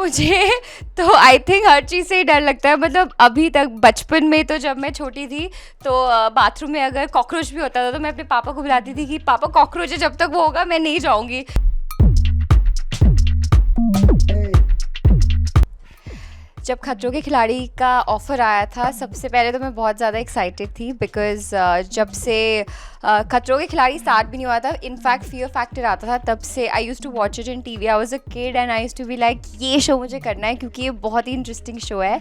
मुझे तो I think हर चीज़ से ही डर लगता है। मतलब अभी तक बचपन में तो जब मैं छोटी थी तो बाथरूम में अगर कॉकरोच भी होता था तो मैं अपने पापा को बुलाती थी कि पापा कॉकरोच है, जब तक वो होगा मैं नहीं जाऊंगी। जब खतरों के खिलाड़ी का ऑफ़र आया था सबसे पहले तो मैं बहुत ज़्यादा एक्साइटेड थी बिकॉज़ जब से खतरों के खिलाड़ी स्टार्ट भी नहीं हुआ था, इनफैक्ट फियर फैक्टर आता था तब से I use to watch it in TV. I was a kid and I use to be like ये शो मुझे करना है क्योंकि ये बहुत ही इंटरेस्टिंग शो है।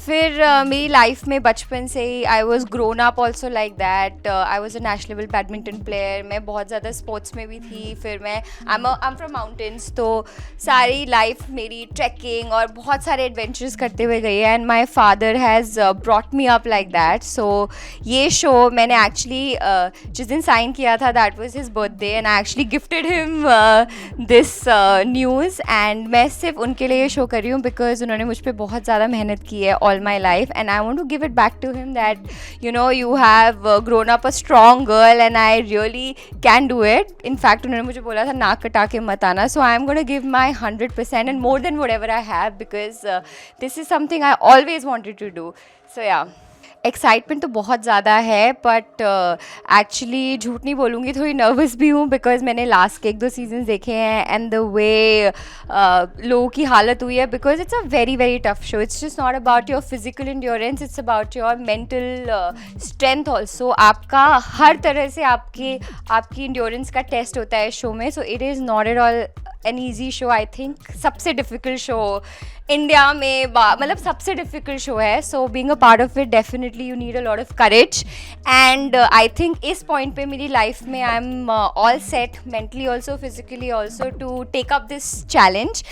फिर मेरी लाइफ में बचपन से ही I was grown up also like that. I was a national level badminton player, मैं बहुत ज़्यादा स्पोर्ट्स में भी थी। फिर मैं आई एम फ्रॉम माउंटेन्स, तो सारी लाइफ मेरी ट्रैकिंग और बहुत सारे एडवेंचर्स करते हुए गई है and my father has brought me up like that. So ये शो मैंने एक्चुअली जिस दिन साइन किया था that was his birthday and I actually gifted him this news and मैं सिर्फ उनके लिए ये शो कर रही हूँ बिकॉज उन्होंने मुझ पर बहुत ज़्यादा मेहनत की है all my life and I want to give it back to him that you know you have grown up a strong girl and I really can do it. In fact उन्होंने मुझे बोला था नाक कटा के मत आना, so I am gonna give my 100% and more than what ever I have because this is something I always wanted to do. So yeah, excitement तो बहुत ज़्यादा है बट एक्चुअली झूठ नहीं बोलूँगी, थोड़ी नर्वस भी हूँ बिकॉज मैंने लास्ट के 1-2 सीजन देखे हैं एंड द वे लोगों की हालत हुई है because it's a very very tough show. It's just not about your physical endurance, it's about your mental strength also. आपका हर तरह से आपकी इंड्योरेंस का टेस्ट होता है शो में। So it is not at all an easy show. I think सबसे difficult show India में, मतलब सबसे डिफ़िकल्ट शो है। So being a part of it definitely you need a lot of courage and I think इस point पे मेरी life में I am all set mentally also physically also to take up this challenge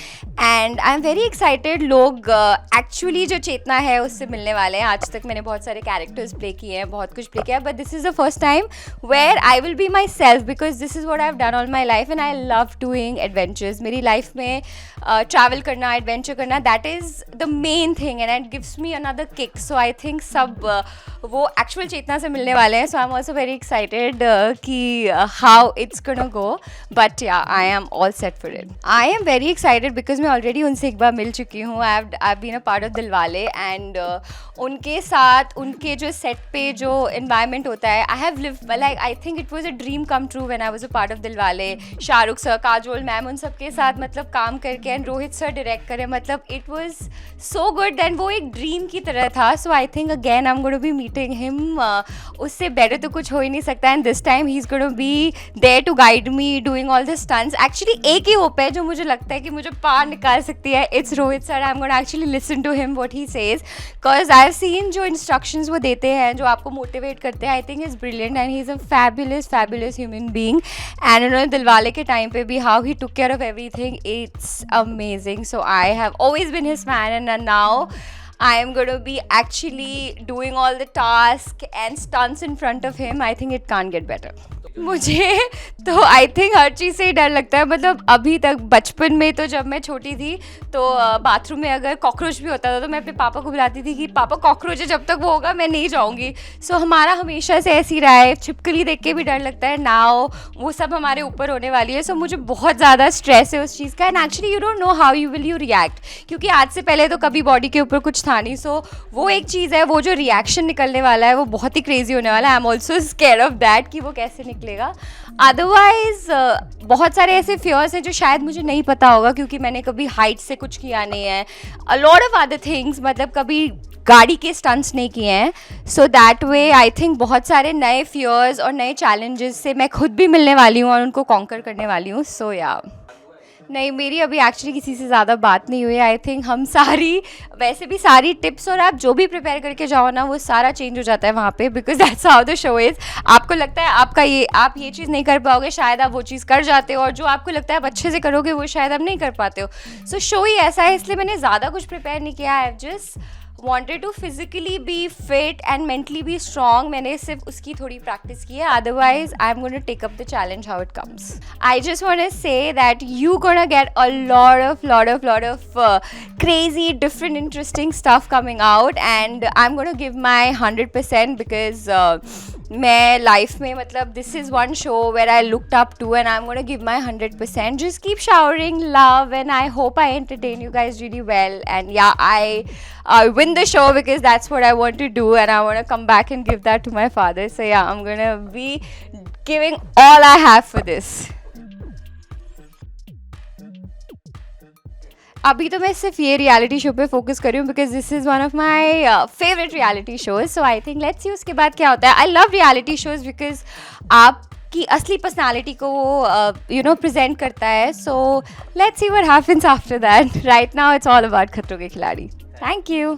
and I am very excited. लोग actually जो चेतना है उससे मिलने वाले हैं। आज तक मैंने बहुत सारे कैरेक्टर्स प्ले किए हैं, बहुत कुछ प्ले किया है, but this is the first time where I will be myself because this is what I have done all my life and I love doing adventures. मेरी लाइफ में travel करना, adventure करना, that is the main thing and it gives me another kick. So I think सब वो actual Chetna से मिलने वाले हैं। So I am also very excited कि how it's gonna go, but yeah I am all set for it. I am very excited because मैं already उनसे एक बार मिल चुकी हूँ। I been a part of Dilwale and उनके साथ उनके जो सेट पे जो इन्वायरमेंट होता है, I have live like I think it was a dream come true when I was a part of Dilwale. Shahrukh sir, Kajol ma'am, उन सबके साथ मतलब काम करके एंड रोहित सर डायरेक्ट करें, मतलब it was so good and वो एक ड्रीम की तरह था। So I think again I am gonna be meeting him. उससे बेटर तो कुछ हो ही नहीं सकता एंड दिस टाइम ही is gonna be there to guide me doing all the stunts. Actually एक ही होप है जो मुझे लगता है कि मुझे पार निकाल सकती है, it's Rohit sir. I am gonna actually listen to him what he says because I have seen जो इंस्ट्रक्शंस वो देते हैं, जो आपको मोटिवेट करते हैं, I think is brilliant and he is a fabulous human being and उन्होंने दिलवाले के टाइम पे भी how he took care of everything, it's amazing. So I have always been his fan and now I am going to be actually doing all the tasks and stunts in front of him. I think it can't get better. मुझे तो I think हर चीज़ से ही डर लगता है। मतलब अभी तक बचपन में तो जब मैं छोटी थी तो बाथरूम में अगर कॉकरोच भी होता था तो मैं अपने पापा को बुलाती थी कि पापा कॉकरोच है, जब तक वो होगा मैं नहीं जाऊंगी। सो हमारा हमेशा से ऐसी रहा है। छिपकली देख के भी डर लगता है, नाव, वो सब हमारे ऊपर होने वाली है। सो मुझे बहुत ज़्यादा स्ट्रेस है उस चीज़ का and actually you don't know how you will you react, क्योंकि आज से पहले तो कभी बॉडी के ऊपर कुछ था नहीं। सो वो एक चीज़ है, वो जो रिएक्शन निकलने वाला है वो बहुत ही क्रेजी होने वाला है। आई am also scared of that कि वो कैसे निकलेगा। अदरवाइज बहुत सारे ऐसे फियर्स हैं जो शायद मुझे नहीं पता होगा क्योंकि मैंने कभी हाइट से कुछ किया नहीं है। अ लॉट ऑफ अदर थिंग्स, मतलब कभी गाड़ी के स्टंट्स नहीं किए हैं। So that way I think बहुत सारे नए फियर्स और नए चैलेंजेस से मैं खुद भी मिलने वाली हूँ और उनको कॉन्कर करने वाली हूँ। सो या नहीं, मेरी अभी एक्चुअली किसी से ज़्यादा बात नहीं हुई। आई थिंक हम सारी, वैसे भी सारी टिप्स और आप जो भी प्रिपेयर करके जाओ ना वो सारा चेंज हो जाता है वहाँ पे because that's how the show is. आपको लगता है आप ये चीज़ नहीं कर पाओगे, शायद आप वो चीज़ कर जाते हो, और जो आपको लगता है आप अच्छे से करोगे वो शायद आप नहीं कर पाते हो। सो शो ही ऐसा है, इसलिए मैंने ज़्यादा कुछ प्रिपेयर नहीं किया। I have just wanted to physically be fit and mentally be strong. मैंने सिर्फ उसकी थोड़ी प्रैक्टिस की है, otherwise I'm going to take up the challenge how it comes. I just want to say that you gonna get a lot of crazy, different, interesting stuff coming out and I'm going to give my 100% because मैं life में मतलब this is one show where I looked up to and I am gonna give my 100%. Just keep showering love and I hope I entertain you guys really well. And yeah, I win the show because that's what I want to do and I want to come back and give that to my father. So yeah, I'm gonna be giving all I have for this. अभी तो मैं सिर्फ ये reality show पे focus कर रही हूँ because this is one of my favourite reality shows. So I think let's see उसके बाद क्या होता है. I love reality shows because आपकी असली पर्सनालिटी को वो प्रेजेंट करता है. So let's see what happens after that. Right now it's all about खतरों के खिलाड़ी. Thank you.